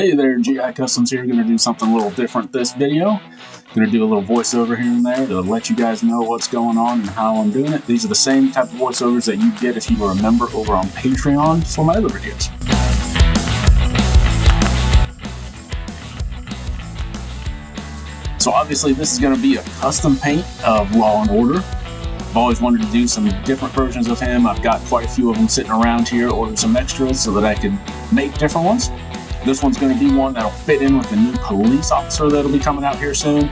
Hey there, GI Customs here. Going to do something a little different this video. Going to do a little voiceover here and there to let you guys know what's going on and how I'm doing it. These are the same type of voiceovers that you get if you were a member over on Patreon for my other videos. So obviously this is going to be a custom paint of Law & Order. I've always wanted to do some different versions of him. I've got quite a few of them sitting around here, ordered some extras so that I can make different ones. This one's going to be one that'll fit in with the new police officer that'll be coming out here soon.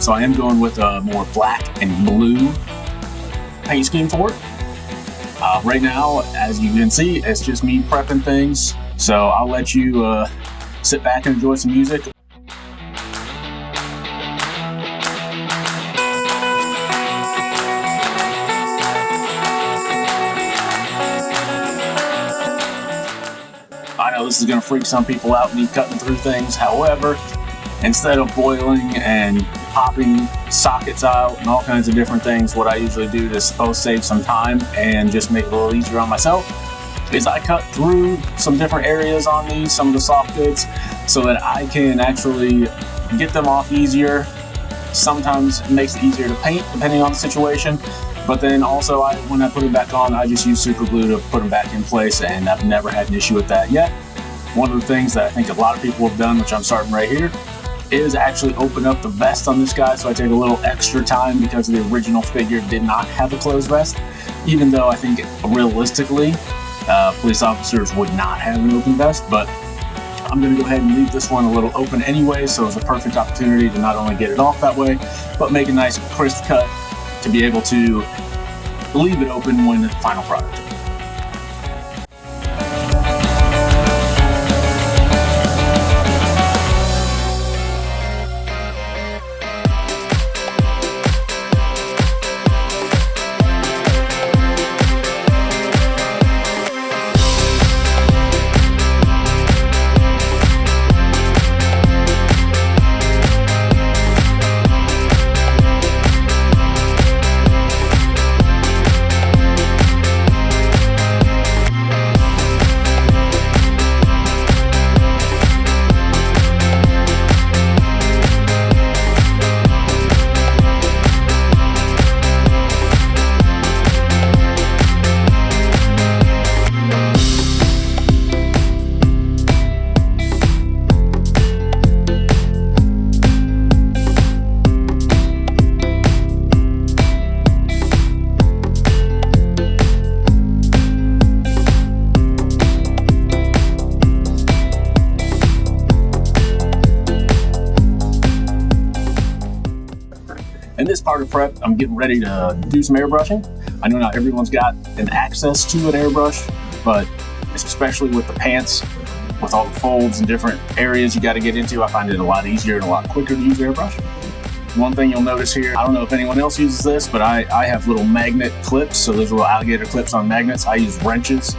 So I am going with a more black and blue paint scheme for it. Right now, as you can see, it's just me prepping things. So I'll let you sit back and enjoy some music. I know this is going to freak some people out, me cutting through things. However, instead of boiling and popping sockets out and all kinds of different things, what I usually do to save some time and just make it a little easier on myself is I cut through some different areas on these, some of the soft goods, so that I can actually get them off easier. Sometimes it makes it easier to paint depending on the situation. But then also, when I put it back on, I just use super glue to put them back in place, and I've never had an issue with that yet. One of the things that I think a lot of people have done, which I'm starting right here, is actually open up the vest on this guy, so I take a little extra time because the original figure did not have a closed vest, even though I think realistically, police officers would not have an open vest, but I'm going to go ahead and leave this one a little open anyway, so it's a perfect opportunity to not only get it off that way, but make a nice crisp cut to be able to leave it open when the final product. In this part of prep, I'm getting ready to do some airbrushing. I know not everyone's got an access to an airbrush, but especially with the pants, with all the folds and different areas you got to get into, I find it a lot easier and a lot quicker to use airbrush. One thing you'll notice here, I don't know if anyone else uses this, but I have little magnet clips, so those little alligator clips on magnets. I use wrenches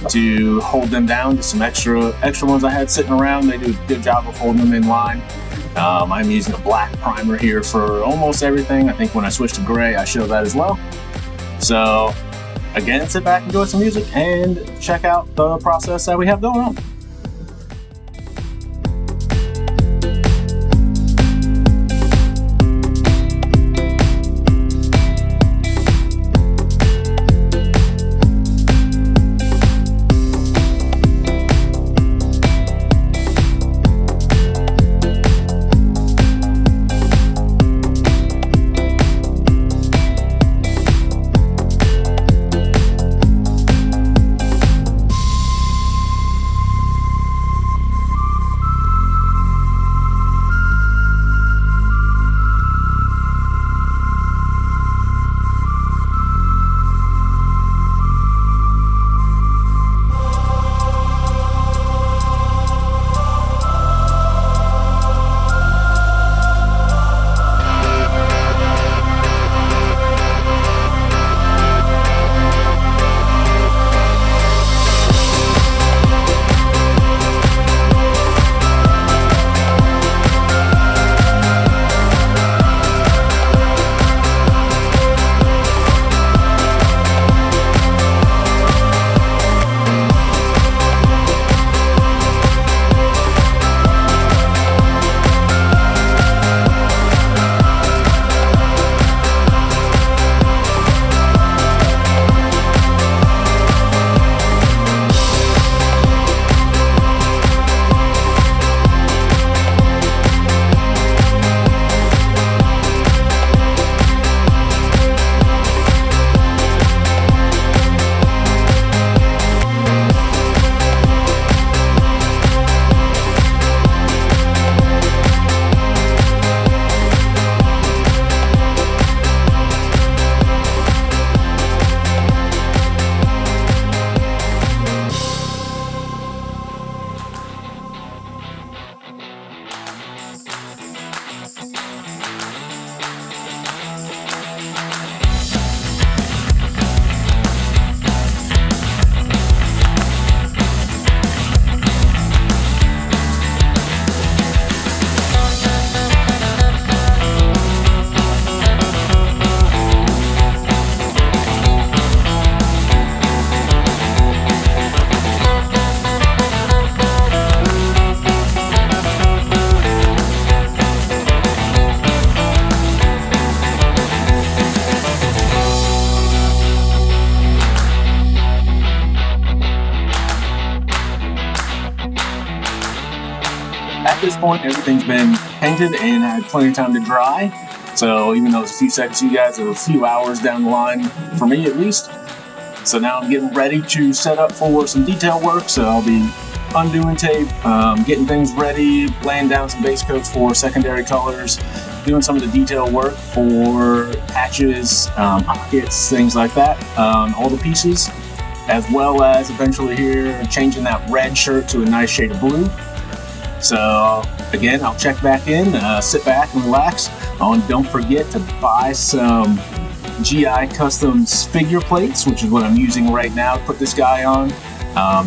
to hold them down. Just some extra ones I had sitting around. They do a good job of holding them in line. I'm using a black primer here for almost everything. I think when I switch to gray, I show that as well. So again, sit back, enjoy some music, and check out the process that we have going on. point, everything's been painted and had plenty of time to dry. So even though it's a few seconds to you guys, it was a few hours down the line, for me at least. So now I'm getting ready to set up for some detail work. So I'll be undoing tape, getting things ready, laying down some base coats for secondary colors, doing some of the detail work for patches, pockets, things like that, all the pieces, as well as eventually here changing that red shirt to a nice shade of blue. So again, I'll check back in, sit back and relax. Oh, and don't forget to buy some GI Customs figure plates, which is what I'm using right now to put this guy on. I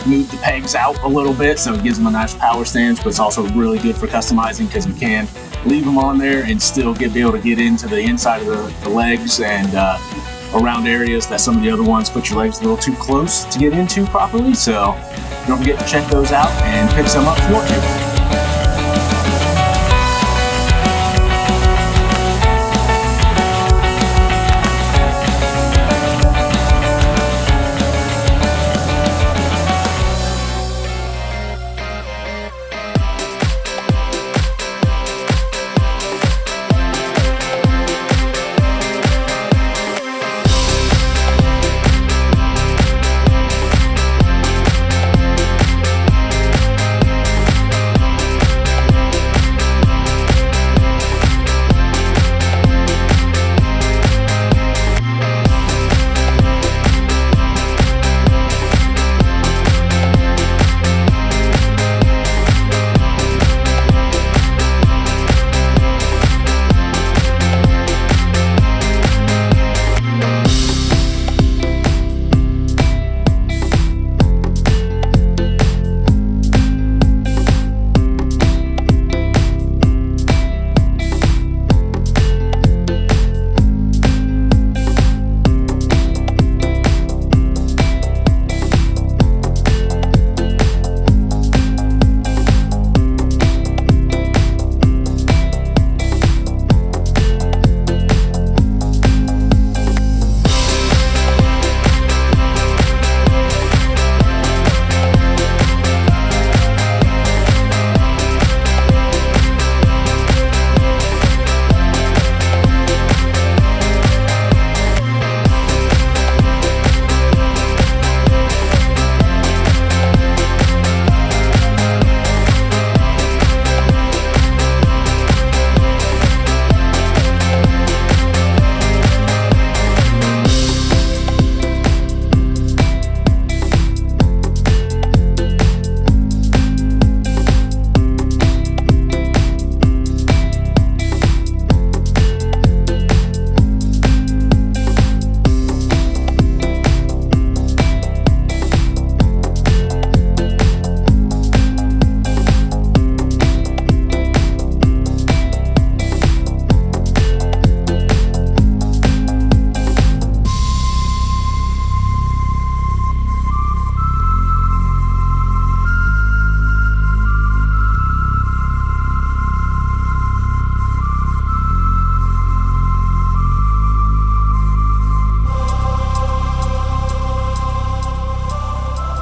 moved the pegs out a little bit so it gives them a nice power stance, but it's also really good for customizing because you can leave them on there and still be able to get into the inside of the legs and around areas that some of the other ones put your legs a little too close to get into properly. So don't forget to check those out and pick some up for you.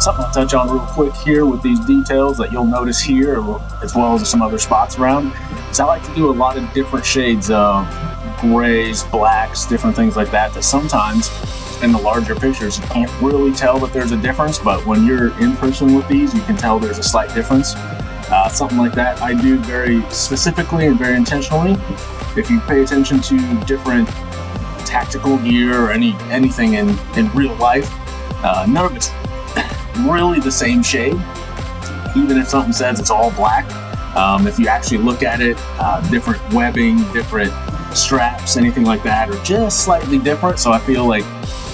Something I'll touch on real quick here with these details that you'll notice here, as well as some other spots around, is I like to do a lot of different shades of grays, blacks, different things like that sometimes in the larger pictures you can't really tell that there's a difference, but when you're in person with these, you can tell there's a slight difference. Something like that I do very specifically and very intentionally. If you pay attention to different tactical gear or anything in real life, none of it's really the same shade, even if something says it's all black. If you actually look at it, different webbing, different straps, anything like that are just slightly different. So I feel like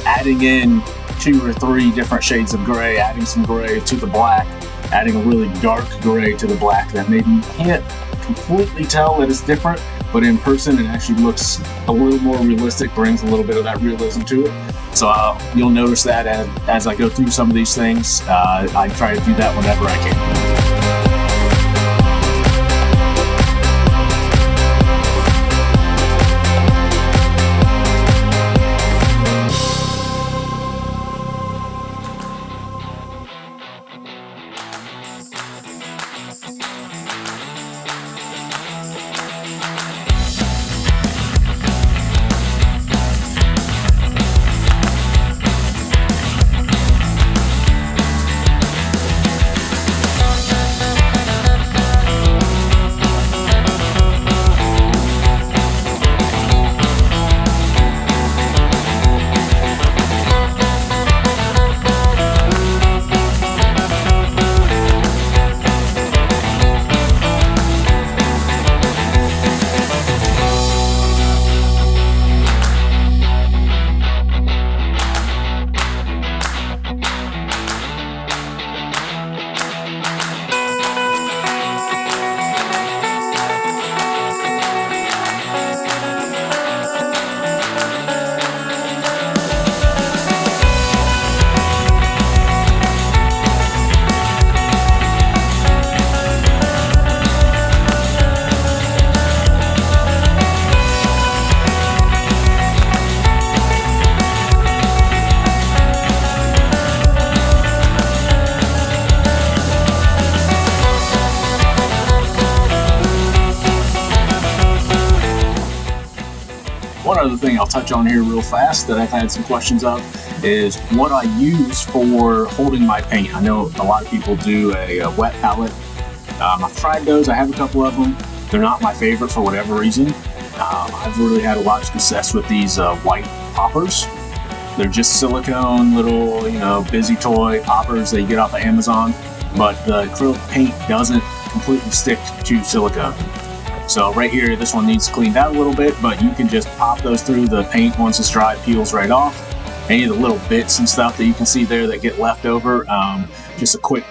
adding in 2 or 3 different shades of gray, adding some gray to the black, adding a really dark gray to the black that maybe you can't completely tell that it's different, but in person it actually looks a little more realistic, brings a little bit of that realism to it. So you'll notice that as I go through some of these things, I try to do that whenever I can. one other thing I'll touch on here real fast that I've had some questions of is what I use for holding my paint. I know a lot of people do a wet palette. I've tried those. I have a couple of them. They're not my favorite for whatever reason. I've really had a lot of success with these white poppers. They're just silicone little, busy toy poppers that you get off of Amazon, but the acrylic paint doesn't completely stick to silicone. So right here, this one needs cleaned out a little bit, but you can just pop those through the paint. Once it's dry, it peels right off. Any of the little bits and stuff that you can see there that get left over, just a quick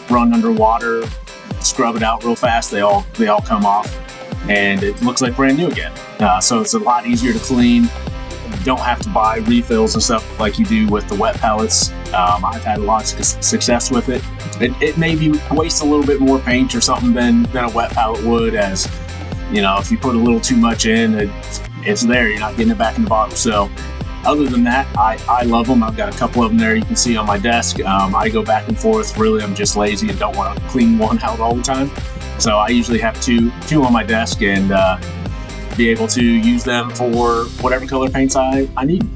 run under water, scrub it out real fast. They all come off, and it looks like brand new again. So it's a lot easier to clean. You don't have to buy refills and stuff like you do with the wet pellets. I've had a lot of success with it. It maybe wastes a little bit more paint or something than a wet palette would, as if you put a little too much in, it's there. You're not getting it back in the bottle. So other than that, I love them. I've got a couple of them there you can see on my desk. I go back and forth. Really, I'm just lazy and don't want to clean one out all the time. So I usually have two on my desk, and be able to use them for whatever color paints I need.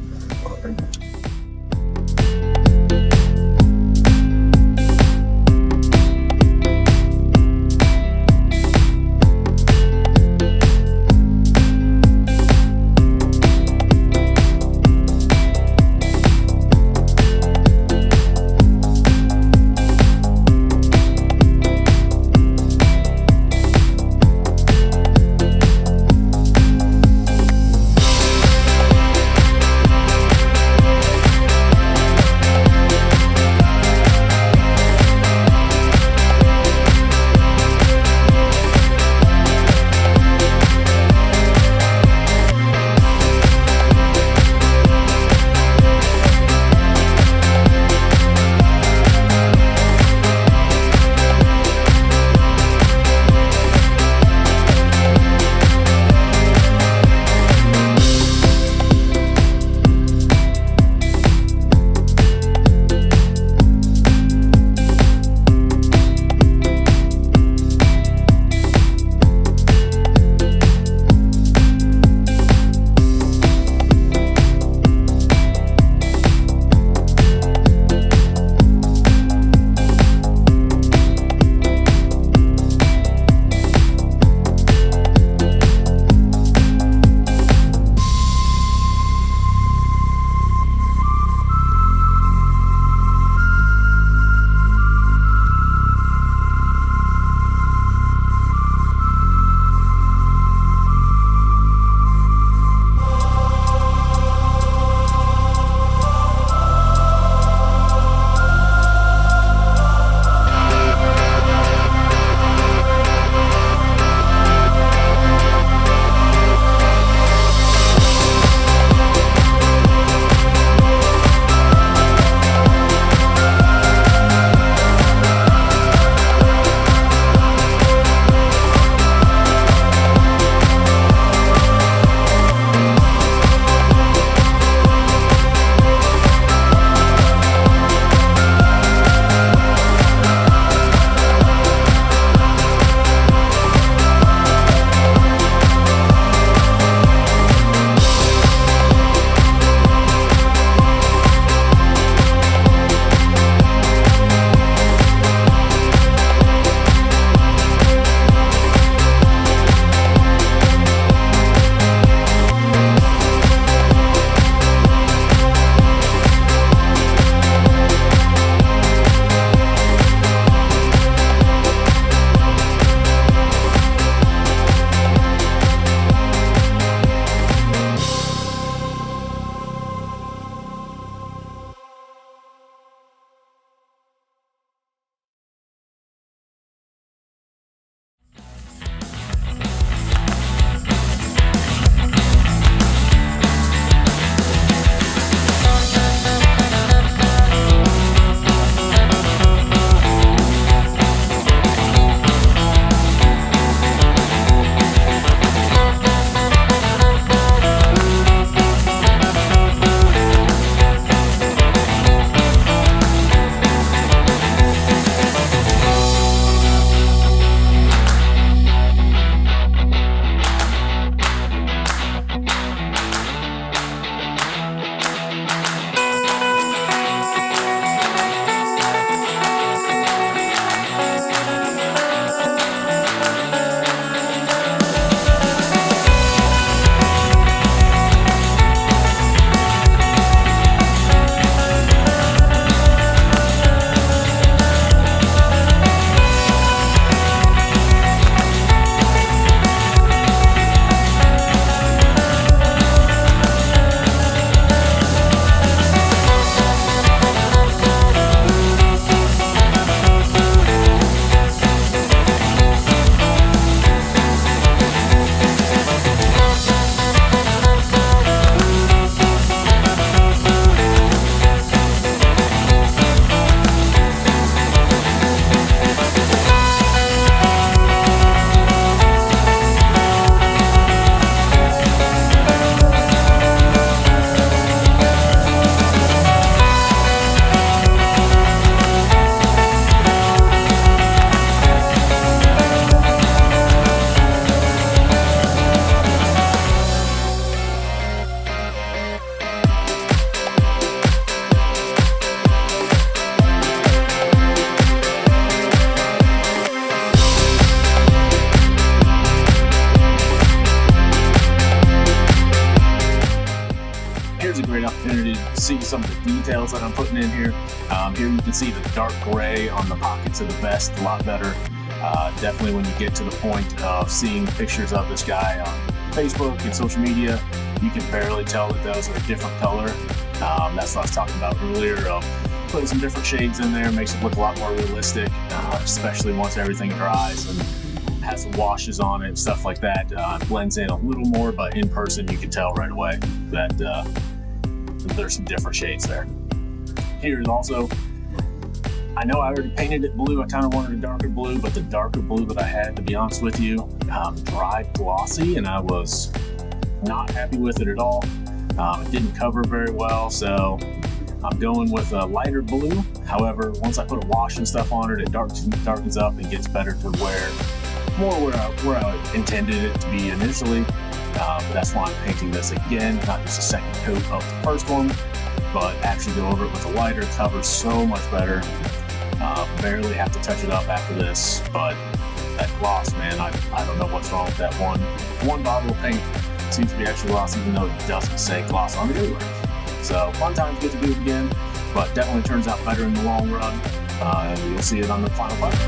see some of the details that I'm putting in here. Here you can see the dark gray on the pockets of the vest a lot better. Definitely when you get to the point of seeing pictures of this guy on Facebook and social media, you can barely tell that those are a different color. That's what I was talking about earlier. Putting some different shades in there makes it look a lot more realistic, especially once everything dries and has the washes on it, stuff like that. It blends in a little more, but in person you can tell right away that there's some different shades there. Here's also, I know I already painted it blue. I kind of wanted a darker blue, but the darker blue that I had, to be honest with you, dried glossy, and I was not happy with it at all. It didn't cover very well, so I'm going with a lighter blue. However, once I put a wash and stuff on it, it darkens up and gets better to where I intended it to be initially. But that's why I'm painting this again, not just a second coat of the first one, but actually go over it with a lighter. It covers so much better. Barely have to touch it up after this, but that gloss, man, I don't know what's wrong with that one bottle of paint. It seems to be extra gloss, even though it doesn't say gloss on it anywhere. So fun times, get to do it again, but definitely turns out better in the long run. You'll see it on the final product.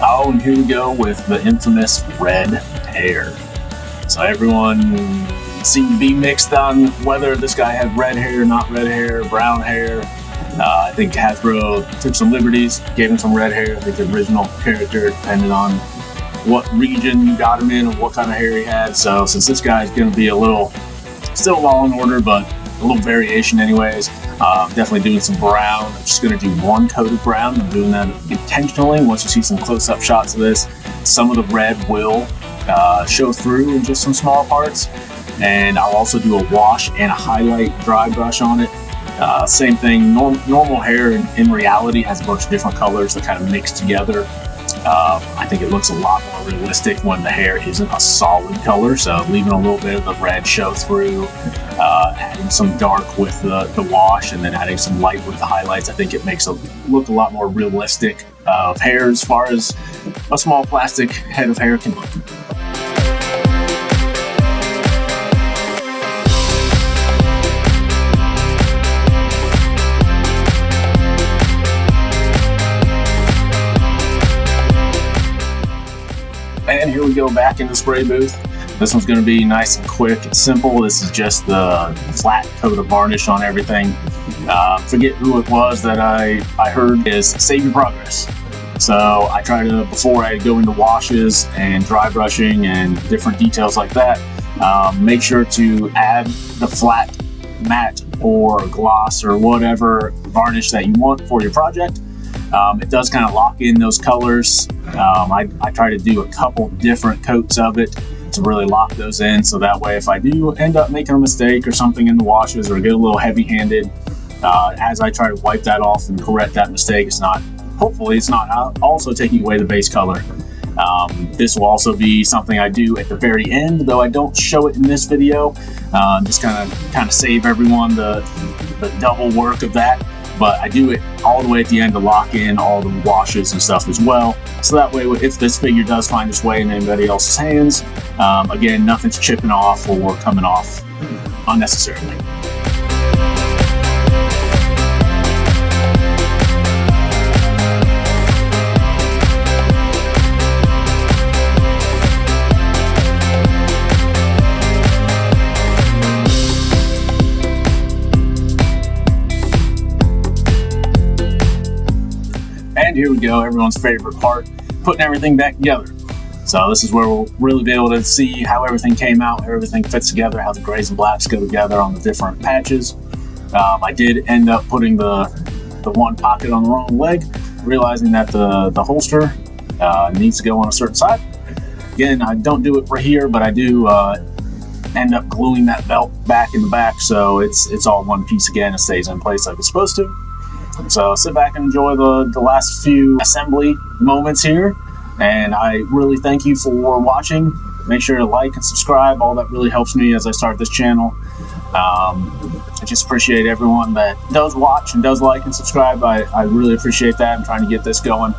Oh, and here we go with the infamous red hair. So everyone seemed to be mixed on whether this guy had red hair, not red hair, brown hair. I think Hasbro took some liberties, gave him some red hair. I think the original character, depending on what region you got him in and what kind of hair he had. So since this guy's going to be a little, still Law and Order, but a little variation anyways, definitely doing some brown. I'm just going to do one coat of brown. I'm doing that intentionally. Once you see some close-up shots of this, some of the red will show through in just some small parts. And I'll also do a wash and a highlight dry brush on it. Same thing, normal hair in reality has a bunch of different colors that kind of mix together. I think it looks a lot more realistic when the hair isn't a solid color, so leaving a little bit of the red show through, adding some dark with the wash, and then adding some light with the highlights. I think it makes it look a lot more realistic of hair as far as a small plastic head of hair can look. And here we go back in the spray booth. This one's going to be nice and quick and simple. This is just the flat coat of varnish on everything. Forget who it was that I heard is save your progress. So I try to, before I go into washes and dry brushing and different details like that, make sure to add the flat matte or gloss or whatever varnish that you want for your project. It does kind of lock in those colors. I try to do a couple different coats of it to really lock those in, so that way if I do end up making a mistake or something in the washes or get a little heavy-handed, as I try to wipe that off and correct that mistake, hopefully it's not also taking away the base color. This will also be something I do at the very end, though I don't show it in this video. Just kind of save everyone the double work of that. But I do it all the way at the end to lock in all the washes and stuff as well. So that way, if this figure does find its way in anybody else's hands, again, nothing's chipping off or coming off unnecessarily. And here we go, everyone's favorite part, putting everything back together. So this is where we'll really be able to see how everything came out, how everything fits together, how the grays and blacks go together on the different patches. I did end up putting the one pocket on the wrong leg, realizing that the holster needs to go on a certain side. Again, I don't do it right here, but I do end up gluing that belt back in the back, so it's all one piece again. It stays in place like it's supposed to. So sit back and enjoy the last few assembly moments here, and I really thank you for watching. Make sure to like and subscribe. All that really helps me as I start this channel. I just appreciate everyone that does watch and does like and subscribe. I really appreciate that. I'm trying to get this going.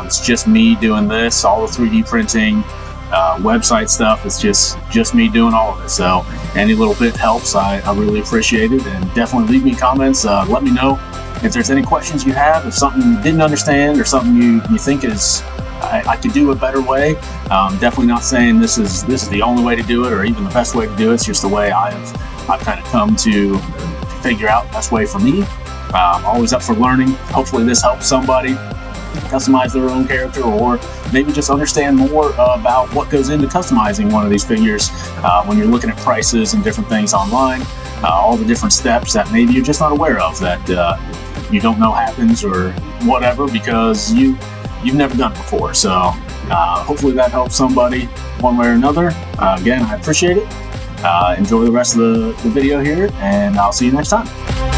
It's just me doing this, all the 3D printing, website stuff. It's just me doing all of it. So any little bit helps. I really appreciate it, and definitely leave me comments. Let me know if there's any questions you have, if something you didn't understand or something you think is I could do a better way. Definitely not saying this is the only way to do it or even the best way to do it. It's just the way I've kind of come to figure out the best way for me. Always up for learning. Hopefully this helps somebody customize their own character, or maybe just understand more about what goes into customizing one of these figures when you're looking at prices and different things online. All the different steps that maybe you're just not aware of, that you don't know happens or whatever because you've never done it before. So hopefully that helps somebody one way or another. Again, I appreciate it. Enjoy the rest of the video here, and I'll see you next time.